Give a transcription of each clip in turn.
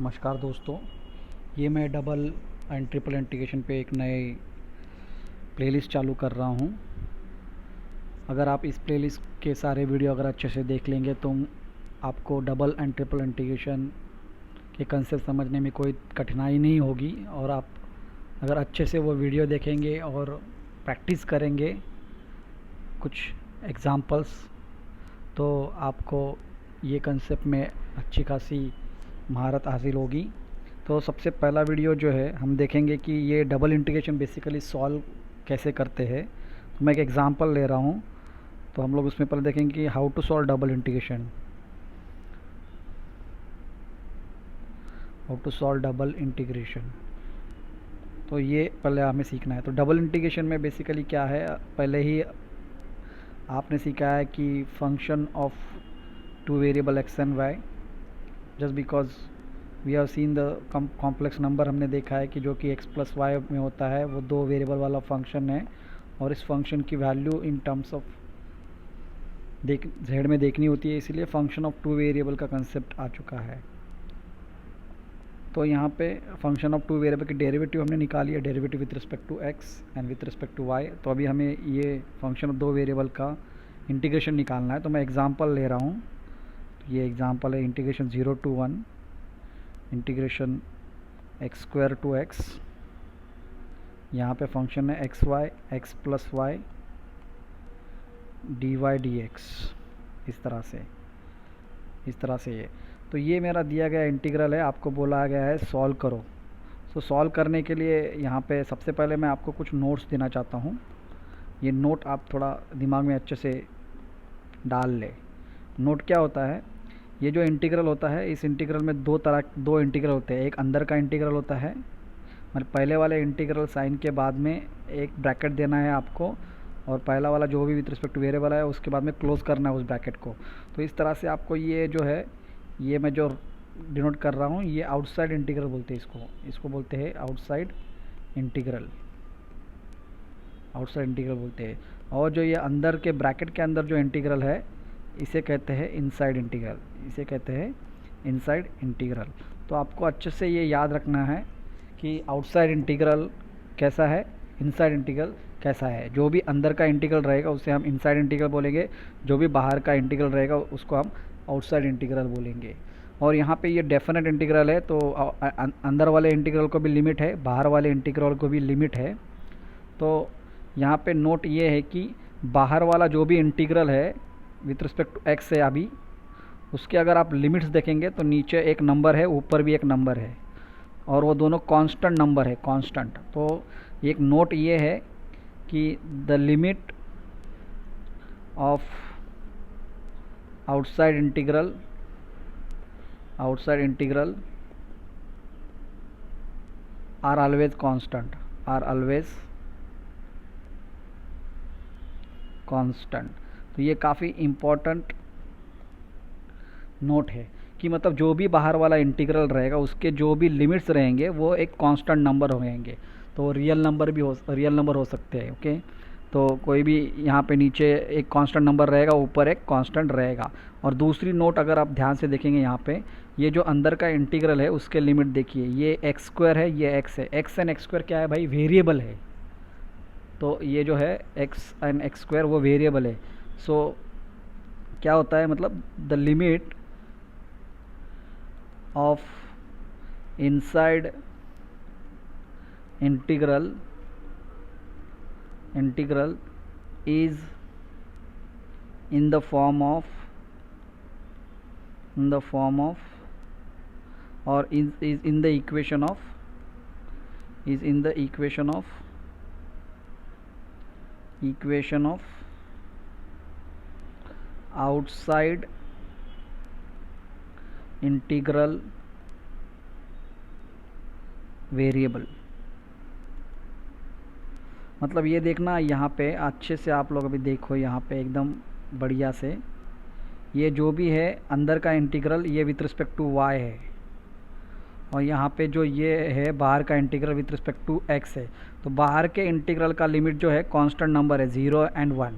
नमस्कार दोस्तों, ये मैं डबल एंड ट्रिपल इंटीग्रेशन पे एक नए प्लेलिस्ट चालू कर रहा हूँ। अगर आप इस प्लेलिस्ट के सारे वीडियो अगर अच्छे से देख लेंगे तो आपको डबल एंड ट्रिपल इंटीग्रेशन के कंसेप्ट समझने में कोई कठिनाई नहीं होगी। और आप अगर अच्छे से वो वीडियो देखेंगे और प्रैक्टिस करेंगे कुछ एग्ज़ाम्पल्स, तो आपको ये कंसेप्ट में अच्छी खासी महारत हासिल होगी। तो सबसे पहला वीडियो जो है हम देखेंगे कि ये डबल इंटीग्रेशन बेसिकली सॉल्व कैसे करते हैं। तो मैं एक एग्जांपल ले रहा हूँ, तो हम लोग उसमें पहले देखेंगे कि how to solve double integration. How to solve double integration, तो ये पहले हमें सीखना है। तो डबल इंटीग्रेशन में बेसिकली क्या है, पहले ही आपने सीखा है कि function of two variable x and y, just because we have seen the complex number, हमने देखा है कि जो कि x प्लस वाई में होता है वो दो वेरिएबल वाला फंक्शन है। और इस फंक्शन की value in terms of z में देखनी होती है, इसीलिए फंक्शन ऑफ टू वेरिएबल का कंसेप्ट आ चुका है। तो यहाँ पे फंक्शन ऑफ टू वेरिएबल की डेरिवेटिव हमने निकाली है, derivative with respect to x and with respect to y। तो अभी हमें ये फंक्शन ऑफ दो वेरिएबल का इंटीग्रेशन निकालना है। तो मैं एग्जांपल ले रहा हूँ, ये एग्जांपल है integration 0 to 1 integration x square to x. यहाँ पे फंक्शन है x y, x plus y d y d x, इस तरह से ये। तो ये मेरा दिया गया इंटीग्रल है, आपको बोला गया है सॉल्व करो। तो सॉल्व करने के लिए यहाँ पे सबसे पहले मैं आपको कुछ नोट्स देना चाहता हूँ। ये नोट आप थोड़ा दिमाग में अच्छे से डाल ले। नोट क्या होता है, ये जो इंटीग्रल होता है, इस इंटीग्रल में दो इंटीग्रल होते हैं। एक अंदर का इंटीग्रल होता है, मतलब पहले वाले इंटीग्रल साइन के बाद में एक ब्रैकेट देना है आपको, और पहला वाला जो भी विथ रिस्पेक्ट टू वेरिएबल है उसके बाद में क्लोज करना है उस ब्रैकेट को। तो इस तरह से आपको ये जो है, ये मैं जो डिनोट कर रहा हूँ, ये आउटसाइड इंटीग्रल बोलते हैं इसको बोलते हैं आउटसाइड इंटीग्रल बोलते हैं। और जो ये अंदर के ब्रैकेट के अंदर जो इंटीग्रल है इसे कहते हैं इनसाइड इंटीग्रल। तो आपको अच्छे से ये याद रखना है कि आउटसाइड इंटीग्रल कैसा है, इनसाइड इंटीग्रल कैसा है। जो भी अंदर का इंटीग्रल रहेगा उसे हम इनसाइड इंटीग्रल बोलेंगे, जो भी बाहर का इंटीग्रल रहेगा उसको हम आउटसाइड इंटीग्रल बोलेंगे। और यहाँ पे ये डेफिनेट इंटीग्रल है, तो अंदर वाले इंटीग्रल को भी लिमिट है, बाहर वाले इंटीग्रल को भी लिमिट है। तो यहाँ पे नोट ये है कि बाहर वाला जो भी इंटीग्रल है विथ रिस्पेक्ट टू एक्स है अभी, उसके अगर आप लिमिट्स देखेंगे तो नीचे एक नंबर है, ऊपर भी एक नंबर है, और वो दोनों कांस्टेंट नंबर है, कांस्टेंट। तो एक नोट ये है कि the limit of outside integral are always constant. तो ये काफ़ी इम्पोर्टेंट नोट है कि मतलब जो भी बाहर वाला इंटीग्रल रहेगा उसके जो भी लिमिट्स रहेंगे वो एक कांस्टेंट नंबर होंगे। तो रियल नंबर हो सकते हैं। ओके, तो कोई भी यहाँ पे नीचे एक कांस्टेंट नंबर रहेगा, ऊपर एक कांस्टेंट रहेगा। और दूसरी नोट अगर आप ध्यान से देखेंगे, यहाँ पे ये जो अंदर का इंटीग्रल है उसके लिमिट देखिए, ये एक्स स्क्वायर है, ये एक्स है। एक्स एंड एक्स स्क्वायर क्या है भाई, वेरिएबल है। तो ये जो है एक्स एंड एक्स स्क्वायर वो वेरिएबल है। सो क्या होता है, मतलब the limit of inside integral is in the form of or is in the equation of outside integral variable. मतलब ये देखना यहाँ पे अच्छे से आप लोग अभी देखो, यहाँ पे एकदम बढ़िया से, ये जो भी है अंदर का इंटीग्रल ये विथ रिस्पेक्ट टू y है, और यहाँ पे जो ये है बाहर का integral with respect to x है। तो बाहर के इंटीग्रल का लिमिट जो है कांस्टेंट नंबर है 0 and 1,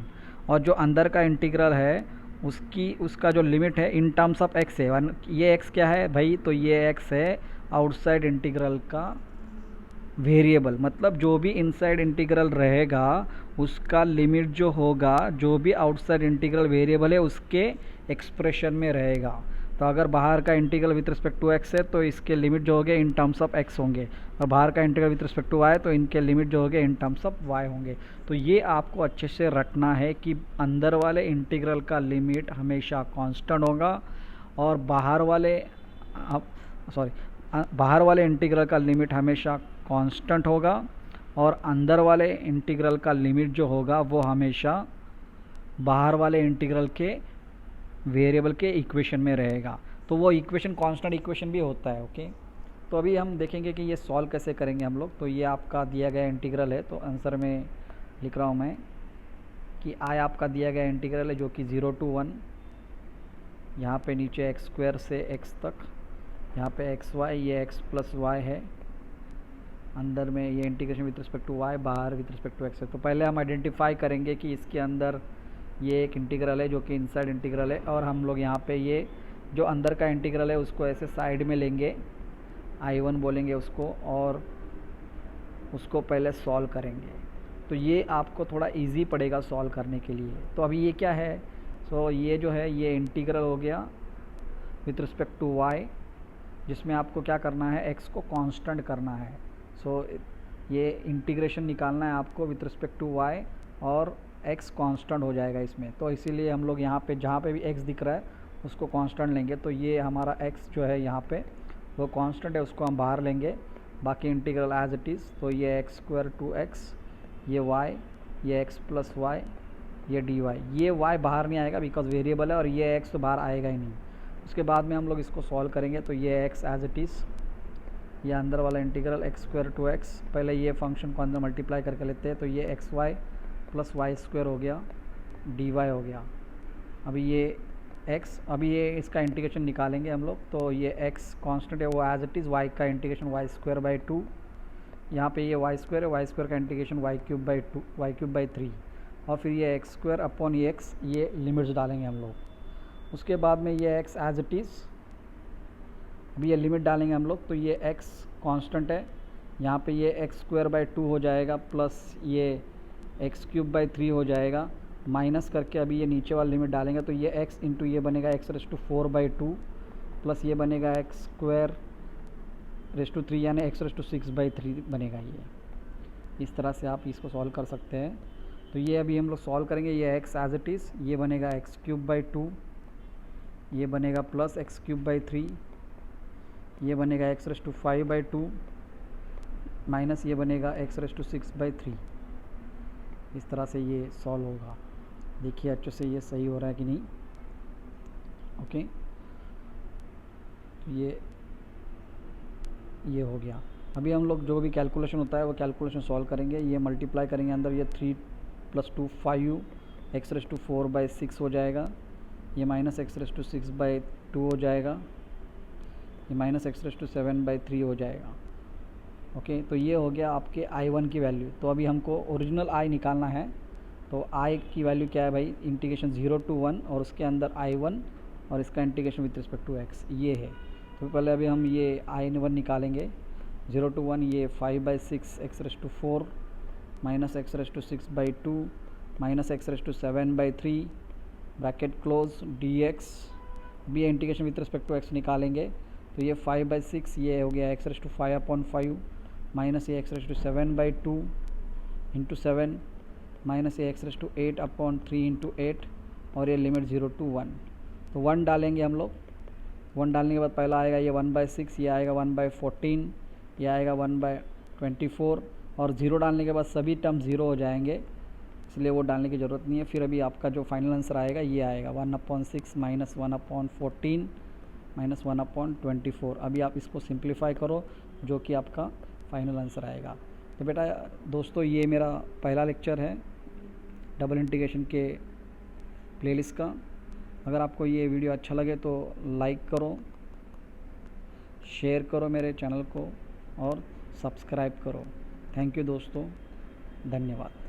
और जो अंदर का इंटीग्रल है उसका जो लिमिट है इन टर्म्स ऑफ एक्स है। ये एक्स क्या है भाई, तो ये एक्स है आउटसाइड इंटीग्रल का वेरिएबल, मतलब जो भी इनसाइड इंटीग्रल रहेगा उसका लिमिट जो होगा जो भी आउटसाइड इंटीग्रल वेरिएबल है उसके एक्सप्रेशन में रहेगा। तो अगर बाहर का integral with respect to x है तो इसके लिमिट जो होंगे इन टर्म्स ऑफ एक्स होंगे, और बाहर का integral with respect to y तो इनके लिमिट जो होंगे इन टर्म्स ऑफ वाई होंगे। तो ये आपको अच्छे से रटना है कि अंदर वाले इंटीग्रल का लिमिट हमेशा कांस्टेंट होगा और बाहर वाले इंटीग्रल का लिमिट हमेशा कांस्टेंट होगा, और अंदर वाले इंटीग्रल का लिमिट जो होगा वो हमेशा बाहर वाले इंटीग्रल के वेरिएबल के इक्वेशन में रहेगा। तो वो इक्वेशन कांस्टेंट इक्वेशन भी होता है। ओके, तो अभी हम देखेंगे कि ये सॉल्व कैसे करेंगे हम लोग। तो ये आपका दिया गया इंटीग्रल है, तो आंसर में लिख रहा हूँ मैं कि आई आपका दिया गया इंटीग्रल है जो कि 0 to 1, यहाँ पे नीचे एक्स स्क्वायर से एक्स तक, यहाँ पे एक्स वाई, ये एक्स प्लस वाई है, अंदर में ये integration with respect to y, बाहर विथ रिस्पेक्ट टू एक्स है। तो पहले हम आइडेंटिफाई करेंगे कि इसके अंदर ये एक इंटीग्रल है जो कि इनसाइड इंटीग्रल है, और हम लोग यहाँ पे ये जो अंदर का इंटीग्रल है उसको ऐसे साइड में लेंगे, I1 बोलेंगे उसको, और उसको पहले सॉल्व करेंगे। तो ये आपको थोड़ा इजी पड़ेगा सॉल्व करने के लिए। तो अभी ये क्या है, सो ये जो है ये इंटीग्रल हो गया विथ रिस्पेक्ट टू वाई, जिसमें आपको क्या करना है, एक्स को कांस्टेंट करना है। सो ये इंटीग्रेशन निकालना है आपको विथ रिस्पेक्ट टू वाई, और एक्स कांस्टेंट हो जाएगा इसमें। तो इसीलिए हम लोग यहाँ पे जहाँ पे भी एक्स दिख रहा है उसको कांस्टेंट लेंगे। तो ये हमारा एक्स जो है यहाँ पे वो कांस्टेंट है, उसको हम बाहर लेंगे, बाकी इंटीग्रल एज इट इज़। तो ये एक्स स्क्वायर टू एक्स, ये वाई, ये एक्स प्लस वाई, ये डी वाई। ये वाई बाहर नहीं आएगा बिकॉज वेरिएबल है, और ये एक्स तो बाहर आएगा ही नहीं। उसके बाद में हम लोग इसको सॉल्व करेंगे। तो ये एक्स एज इट इज़, ये अंदर वाला integral x square to x, पहले ये फंक्शन को अंदर मल्टीप्लाई करके लेते हैं। तो ये x y plus y square हो गया, डी वाई हो गया। अभी ये एक्स, अभी ये इसका इंटीग्रेशन निकालेंगे हम लोग। तो ये एक्स कांस्टेंट है वो एज इट इज़, वाई का इंटीग्रेशन वाई स्क्वायर बाई 2, यहाँ पे ये वाई स्क्वायर है, वाई स्क्वायर का integration y cube by 2, y cube by 3, और फिर ये एक्स स्क्वायर अपॉन ये एक्स, ये लिमिट्स डालेंगे हम लोग। उसके बाद में ये एक्स एज इट इज़, अभी ये लिमिट डालेंगे हम लोग। तो ये एक्स कांस्टेंट है, यहाँ पे ये एक्स स्क्वायर बाई 2 हो जाएगा, प्लस ये एक्स क्यूब बाई 3 हो जाएगा, माइनस करके अभी ये नीचे वाला लिमिट डालेंगे। तो ये एक्स इंटू ये बनेगा x raise to 4 by 2, plus ये बनेगा एक्स स्क्वायर रेस टू 3 यानी एक्स रेस टू 6 बाई 3 बनेगा। ये इस तरह से आप इसको सॉल्व कर सकते हैं। तो ये अभी हम लोग सॉल्व करेंगे। ये एक्स एज इट इज़, ये बनेगा एक्स क्यूब बाई 2, ये बनेगा प्लस एक्स क्यूब बाई 3, ये बनेगा x raise to 5 by 2, minus ये बनेगा एक्स रेस टू 6 बाई 3। इस तरह से ये सॉल्व होगा। देखिए अच्छे से ये सही हो रहा है कि नहीं। ओके, तो ये हो गया। अभी हम लोग जो भी कैलकुलेशन होता है वो कैलकुलेशन सॉल्व करेंगे। ये मल्टीप्लाई करेंगे अंदर, ये 3 + 2 5 एक्स रेस टू 4 बाई 6 हो जाएगा, ये minus x raise to 6 by 2 हो जाएगा, ये minus x raise to 7 by 3 हो जाएगा। ओके, तो ये हो गया आपके I1 की वैल्यू। तो अभी हमको ओरिजिनल I निकालना है। तो I की वैल्यू क्या है भाई, इंटीग्रेशन 0 to 1 और उसके अंदर I1 और इसका integration with respect to x ये है। तो पहले अभी हम ये I1 निकालेंगे। 0 to 1 ये 5 by 6 x raise to 4 minus x raise to 6 by 2 minus x raise to 7 by 3 bracket close dx। अभी ये integration with respect to x निकालेंगे। तो ये 5 बाई 6 ये हो गया x raise to 5 upon 5 minus ये x raise to 7 by 2 into 7 minus ये x raise to 8 upon 3 into 8 और ये लिमिट 0 to 1। तो 1 डालेंगे हम लोग। 1 डालने के बाद पहला आएगा ये 1/6, ये आएगा 1/14, ये आएगा 1/24 और 0 डालने के बाद सभी टर्म 0 हो जाएंगे, इसलिए वो डालने की ज़रूरत नहीं है। फिर अभी आपका जो फाइनल आंसर आएगा ये आएगा 1/6 माइनस 1/14 माइनस 1/24। अभी आप इसको सिंप्लीफाई करो जो कि आपका फाइनल आंसर आएगा। तो बेटा दोस्तों ये मेरा पहला लेक्चर है डबल इंटीग्रेशन के प्लेलिस्ट का। अगर आपको ये वीडियो अच्छा लगे तो लाइक करो, शेयर करो मेरे चैनल को और सब्सक्राइब करो। थैंक यू दोस्तों, धन्यवाद।